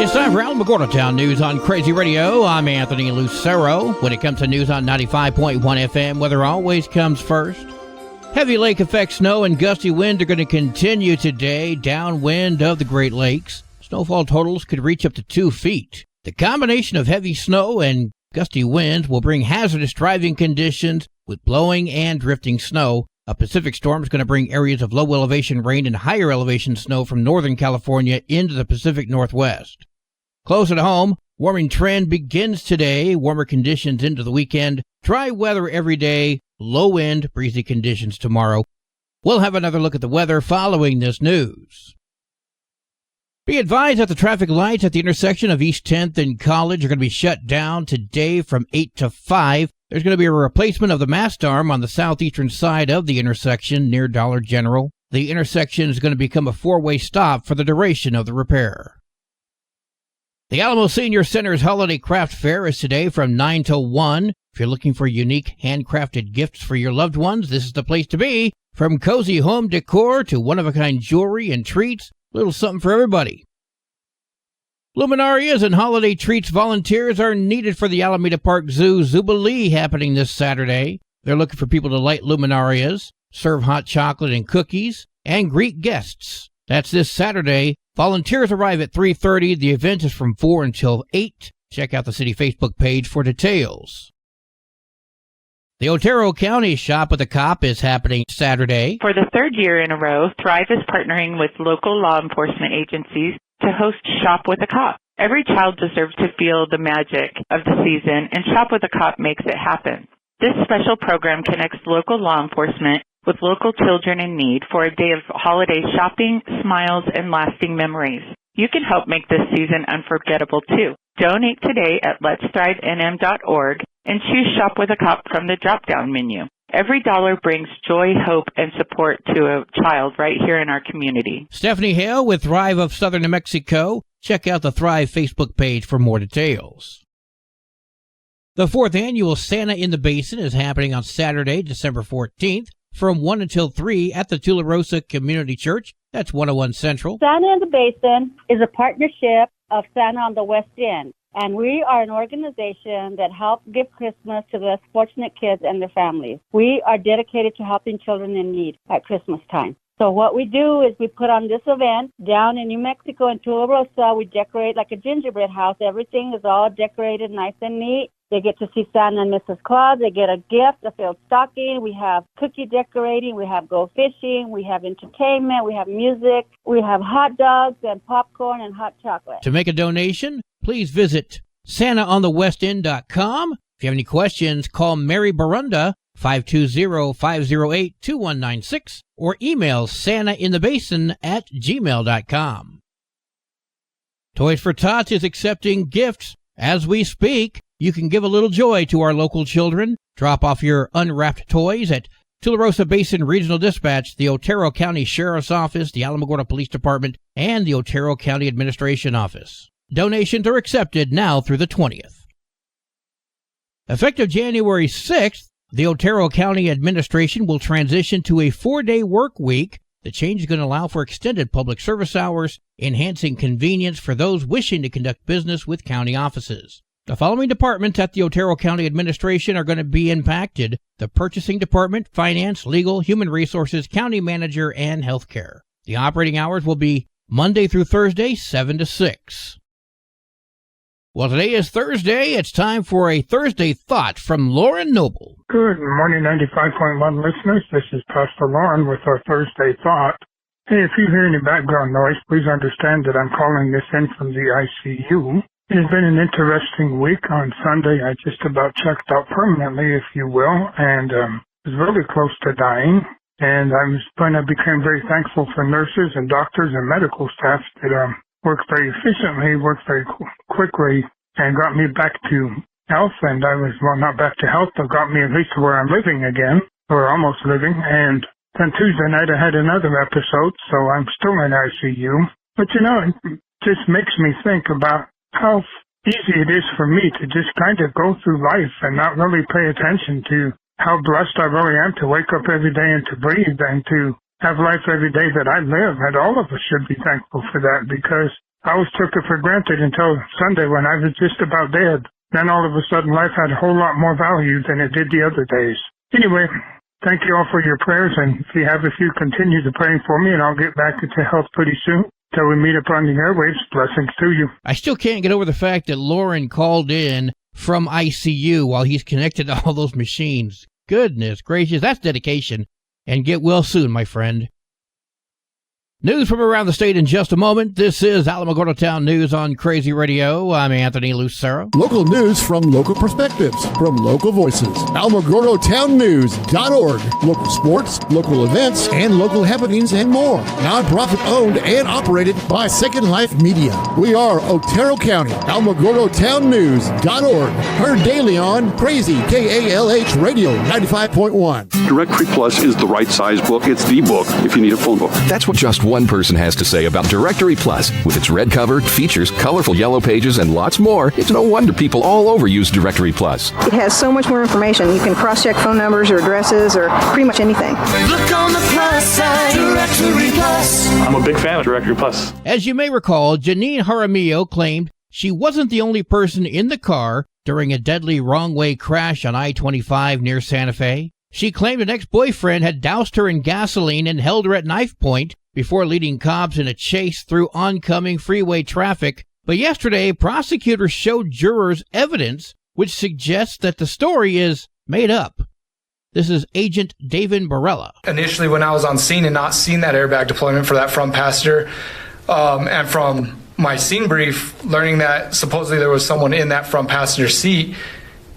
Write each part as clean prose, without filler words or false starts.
It's time for Alamogordo Town News on Crazy Radio. I'm Anthony Lucero. When it comes to news on 95.1 FM, weather always comes first. Heavy lake effect snow and gusty wind are going to continue today, downwind of the Great Lakes. Snowfall totals could reach up to 2 feet. The combination of heavy snow and gusty wind will bring hazardous driving conditions with blowing and drifting snow. A Pacific storm is going to bring areas of low elevation rain and higher elevation snow from Northern California into the Pacific Northwest. Closer to home, warming trend begins today. Warmer conditions into the weekend. Dry weather every day. Low wind, breezy conditions tomorrow. We'll have another look at the weather following this news. Be advised that the traffic lights at the intersection of East 10th and College are going to be shut down today from 8 to 5. There's going to be a replacement of the mast arm on the southeastern side of the intersection near Dollar General. The intersection is going to become a 4-way stop for the duration of the repair. The Alamo Senior Center's Holiday Craft Fair is today from 9 till 1. If you're looking for unique handcrafted gifts for your loved ones, this is the place to be. From cozy home decor to one-of-a-kind jewelry and treats, a little something for everybody. Luminarias and holiday treats volunteers are needed for the Alameda Park Zoo Jubilee happening this Saturday. They're looking for people to light luminarias, serve hot chocolate and cookies, and greet guests. That's this Saturday. Volunteers arrive at 3:30. The event is from 4 until 8. Check out the city Facebook page for details. The Otero County Shop with a Cop is happening Saturday. For the third year in a row, Thrive is partnering with local law enforcement agencies to host Shop with a Cop. Every child deserves to feel the magic of the season, and Shop with a Cop makes it happen. This special program connects local law enforcement with local children in need for a day of holiday shopping, smiles, and lasting memories. You can help make this season unforgettable, too. Donate today at letsthrivenm.org and choose Shop with a Cop from the drop-down menu. Every dollar brings joy, hope, and support to a child right here in our community. Stephanie Hale with Thrive of Southern New Mexico. Check out the Thrive Facebook page for more details. The 4th annual Santa in the Basin is happening on Saturday, December 14th, from 1 until 3 at the Tularosa Community Church. That's 101 Central. Santa in the Basin is a partnership of Santa on the West End, and we are an organization that helps give Christmas to the less fortunate kids and their families. We are dedicated to helping children in need at Christmas time. So what we do is we put on this event down in New Mexico in Tularosa. We decorate like a gingerbread house. Everything is all decorated nice and neat. They get to see Santa and Mrs. Claus. They get a gift, a filled stocking. We have cookie decorating. We have go fishing. We have entertainment. We have music. We have hot dogs and popcorn and hot chocolate. To make a donation, please visit SantaOnTheWestEnd.com. If you have any questions, call Mary Barunda, 520-508-2196, or email santainthebasin@gmail.com. Toys for Tots is accepting gifts as we speak. You can give a little joy to our local children. Drop off your unwrapped toys at Tularosa Basin Regional Dispatch, the Otero County Sheriff's Office, the Alamogordo Police Department, and the Otero County Administration Office. Donations are accepted now through the 20th. Effective January 6th, the Otero County Administration will transition to a 4-day work week. The change is going to allow for extended public service hours, enhancing convenience for those wishing to conduct business with county offices. The following departments at the Otero County Administration are going to be impacted: the Purchasing Department, Finance, Legal, Human Resources, County Manager, and Healthcare. The operating hours will be Monday through Thursday, 7 to 6. Well, today is Thursday. It's time for a Thursday Thought from Lauren Noble. Good morning, 95.1 listeners. This is Pastor Lauren with our Thursday Thought. Hey, if you hear any background noise, please understand that I'm calling this in from the ICU. It has been an interesting week. On Sunday, I just about checked out permanently, if you will, and was really close to dying. And I became very thankful for nurses and doctors and medical staff that worked very efficiently, worked very quickly, and got me back to health. And not back to health, but got me at least to where I'm living again, or almost living. And then Tuesday night, I had another episode, so I'm still in ICU. But it just makes me think about how easy it is for me to just kind of go through life and not really pay attention to how blessed I really am to wake up every day and to breathe and to have life every day that I live. And all of us should be thankful for that, because I always took it for granted until Sunday when I was just about dead. Then all of a sudden life had a whole lot more value than it did the other days. Anyway, thank you all for your prayers, and if you have a few, continue to pray for me, and I'll get back into health pretty soon. Till we meet up on the airwaves, blessings to you. I still can't get over the fact that Lauren called in from ICU while he's connected to all those machines. Goodness gracious, that's dedication. And get well soon, my friend. News from around the state in just a moment. This is Alamogordo Town News on Crazy Radio. I'm Anthony Lucero. Local news from local perspectives, from local voices. AlamogordoTownNews.org. Local sports, local events, and local happenings and more. Nonprofit owned and operated by Second Life Media. We are Otero County. AlamogordoTownNews.org. Heard daily on Crazy KALH Radio 95.1. Directory Plus is the right size book. It's the book if you need a phone book. That's what just one person has to say about Directory Plus. With its red cover, features, colorful yellow pages, and lots more, it's no wonder people all over use Directory Plus. It has so much more information. You can cross-check phone numbers or addresses or pretty much anything. Look on the plus side, Directory Plus. I'm a big fan of Directory Plus. As you may recall, Janine Jaramillo claimed she wasn't the only person in the car during a deadly wrong-way crash on I-25 near Santa Fe. She claimed an ex-boyfriend had doused her in gasoline and held her at knife point before leading cops in a chase through oncoming freeway traffic. But yesterday, prosecutors showed jurors evidence which suggests that the story is made up. This is Agent David Barella. Initially, when I was on scene and not seen that airbag deployment for that front passenger, and from my scene brief, learning that supposedly there was someone in that front passenger seat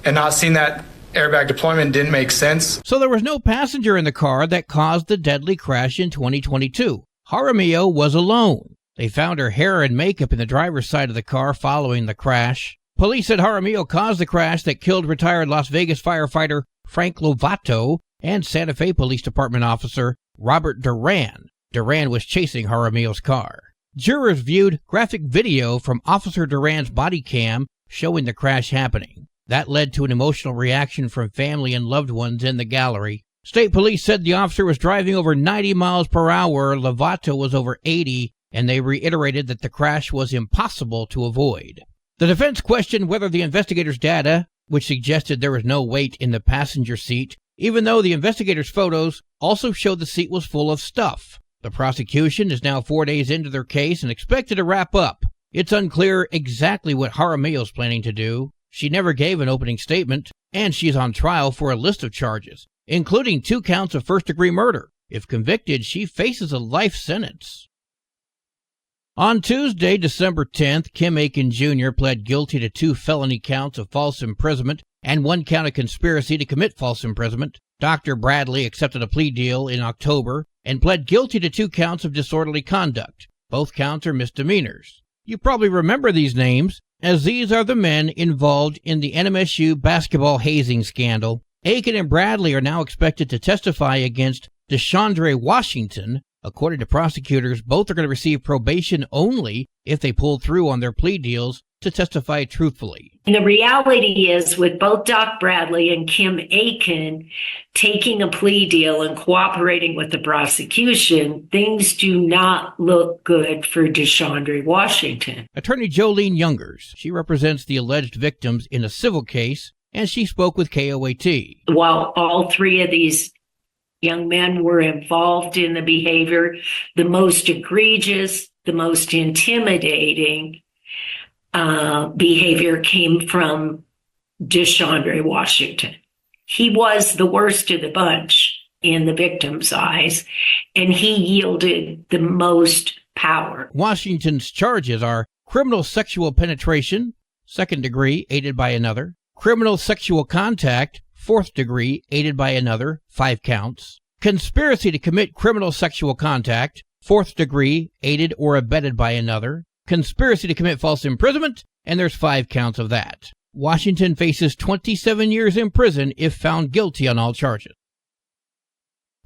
and not seeing that airbag deployment didn't make sense. So there was no passenger in the car that caused the deadly crash in 2022. Jaramillo was alone. They found her hair and makeup in the driver's side of the car following the crash. Police said Jaramillo caused the crash that killed retired Las Vegas firefighter Frank Lovato and Santa Fe Police Department officer Robert Duran. Duran was chasing Jaramillo's car. Jurors viewed graphic video from Officer Duran's body cam showing the crash happening. That led to an emotional reaction from family and loved ones in the gallery. State police said the officer was driving over 90 miles per hour. Lovato was over 80, and they reiterated that the crash was impossible to avoid. The defense questioned whether the investigators' data, which suggested there was no weight in the passenger seat, even though the investigators' photos also showed the seat was full of stuff. The prosecution is now 4 days into their case and expected to wrap up. It's unclear exactly what Jaramillo's planning to do. She never gave an opening statement, and she's on trial for a list of charges, including 2 counts of first-degree murder. If convicted, she faces a life sentence. On Tuesday, December 10th, Kim Aiken Jr. pled guilty to 2 felony counts of false imprisonment and 1 count of conspiracy to commit false imprisonment. Dr. Bradley accepted a plea deal in October and pled guilty to 2 counts of disorderly conduct. Both counts are misdemeanors. You probably remember these names, as these are the men involved in the NMSU basketball hazing scandal. Aiken and Bradley are now expected to testify against DeShondre Washington. According to prosecutors, both are going to receive probation only if they pull through on their plea deals to testify truthfully. The reality is, with both Doc Bradley and Kim Aiken taking a plea deal and cooperating with the prosecution, things do not look good for DeShondre Washington. Attorney Jolene Youngers, she represents the alleged victims in a civil case, and she spoke with KOAT. While all 3 of these young men were involved in the behavior, the most egregious, the most intimidating behavior came from DeShondre Washington. He was the worst of the bunch in the victim's eyes, and he yielded the most power. Washington's charges are criminal sexual penetration, 2nd degree, aided by another; criminal sexual contact, 4th degree, aided by another, 5 counts; conspiracy to commit criminal sexual contact, 4th degree, aided or abetted by another; conspiracy to commit false imprisonment, and there's 5 counts of that. Washington faces 27 years in prison if found guilty on all charges.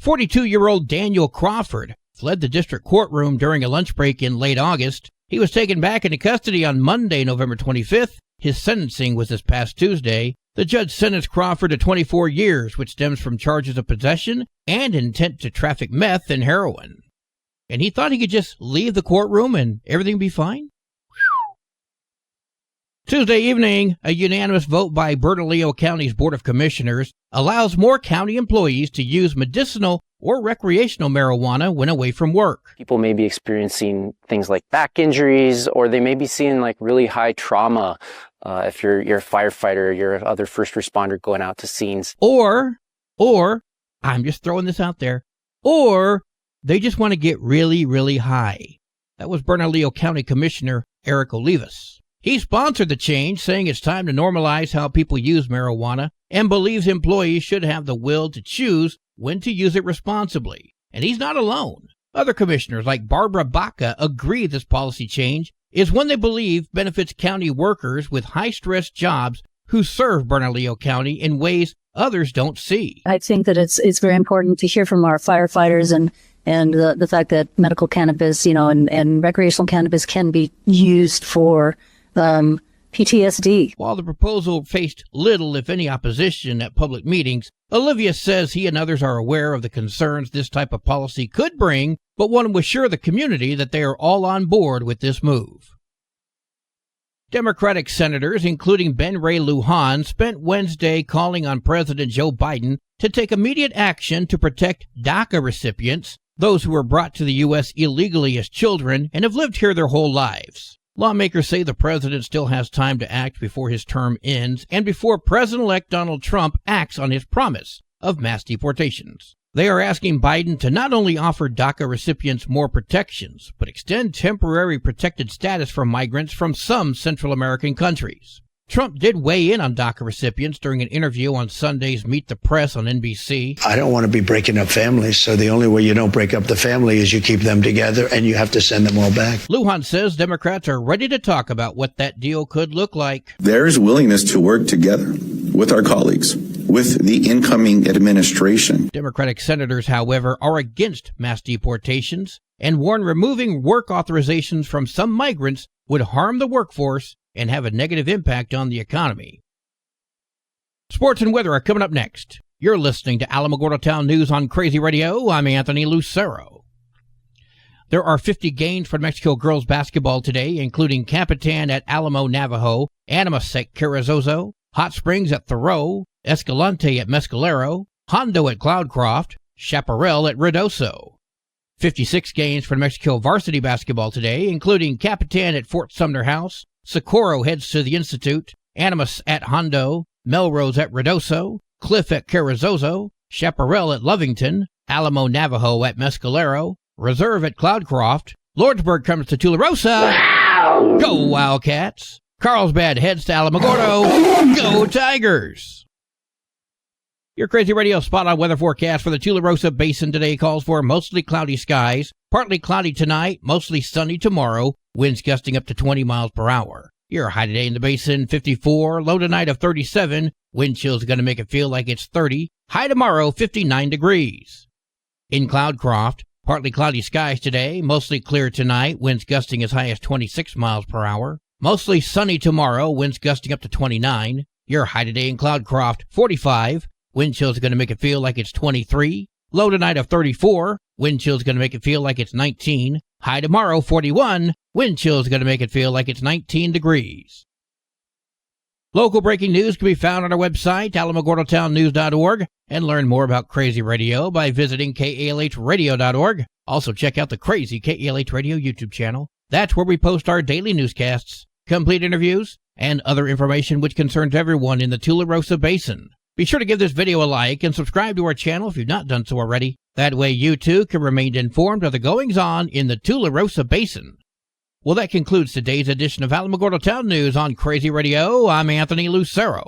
42-year-old Daniel Crawford fled the district courtroom during a lunch break in late August. He was taken back into custody on Monday, November 25th. His sentencing was this past Tuesday. The judge sentenced Crawford to 24 years, which stems from charges of possession and intent to traffic meth and heroin. And he thought he could just leave the courtroom and everything be fine? Tuesday evening, a unanimous vote by Bernalillo County's Board of Commissioners allows more county employees to use medicinal or recreational marijuana when away from work. People may be experiencing things like back injuries, or they may be seeing like really high trauma if you're a firefighter, you're another first responder going out to scenes. Or, I'm just throwing this out there, or they just want to get really, really high. That was Bernalillo County Commissioner Eric Olivas. He sponsored the change, saying it's time to normalize how people use marijuana and believes employees should have the will to choose when to use it responsibly. And he's not alone. Other commissioners like Barbara Baca agree this policy change is one they believe benefits county workers with high-stress jobs who serve Bernalillo County in ways others don't see. I think that it's very important to hear from our firefighters and the fact that medical cannabis, and recreational cannabis can be used for PTSD. While the proposal faced little, if any, opposition at public meetings, Olivia says he and others are aware of the concerns this type of policy could bring, but want to assure the community that they are all on board with this move. Democratic senators, including Ben Ray Lujan, spent Wednesday calling on President Joe Biden to take immediate action to protect DACA recipients, those who were brought to the U.S. illegally as children and have lived here their whole lives. Lawmakers say the president still has time to act before his term ends and before President-elect Donald Trump acts on his promise of mass deportations. They are asking Biden to not only offer DACA recipients more protections, but extend temporary protected status for migrants from some Central American countries. Trump did weigh in on DACA recipients during an interview on Sunday's Meet the Press on NBC. I don't want to be breaking up families, so the only way you don't break up the family is you keep them together and you have to send them all back. Lujan says Democrats are ready to talk about what that deal could look like. There's willingness to work together with our colleagues, with the incoming administration. Democratic senators, however, are against mass deportations and warn removing work authorizations from some migrants would harm the workforce and have a negative impact on the economy. Sports and weather are coming up next. You're listening to Alamogordo Town News on Crazy Radio. I'm Anthony Lucero. There are 50 games for Mexico girls basketball today, including Capitan at Alamo Navajo, Animas at Carrizozo, Hot Springs at Thoreau, Escalante at Mescalero, Hondo at Cloudcroft, Chaparral at Ruidoso. 56 games for Mexico varsity basketball today, including Capitan at Fort Sumner House, Socorro heads to the Institute, Animas at Hondo, Melrose at Ruidoso, Cliff at Carrizozo, Chaparral at Lovington, Alamo Navajo at Mescalero, Reserve at Cloudcroft. Lordsburg comes to Tularosa. Wow! Go Wildcats! Carlsbad heads to Alamogordo. Go Tigers! Your Crazy Radio spot-on weather forecast for the Tularosa Basin today calls for mostly cloudy skies, partly cloudy tonight, mostly sunny tomorrow, winds gusting up to 20 miles per hour. Your high today in the basin, 54, low tonight of 37, wind chills are going to make it feel like it's 30, high tomorrow, 59 degrees. In Cloudcroft, partly cloudy skies today, mostly clear tonight, winds gusting as high as 26 miles per hour. Mostly sunny tomorrow, winds gusting up to 29. Your high today in Cloudcroft, 45. Wind chills are going to make it feel like it's 23. Low tonight of 34. Wind chills are going to make it feel like it's 19. High tomorrow, 41. Wind chills are going to make it feel like it's 19 degrees. Local breaking news can be found on our website, alamogordotownnews.org, and learn more about Crazy Radio by visiting kalhradio.org. Also check out the Crazy KALH Radio YouTube channel. That's where we post our daily newscasts, complete interviews, and other information which concerns everyone in the Tularosa Basin. Be sure to give this video a like and subscribe to our channel if you've not done so already. That way you too can remain informed of the goings-on in the Tularosa Basin. Well, that concludes today's edition of Alamogordo Town News on Crazy Radio. I'm Anthony Lucero.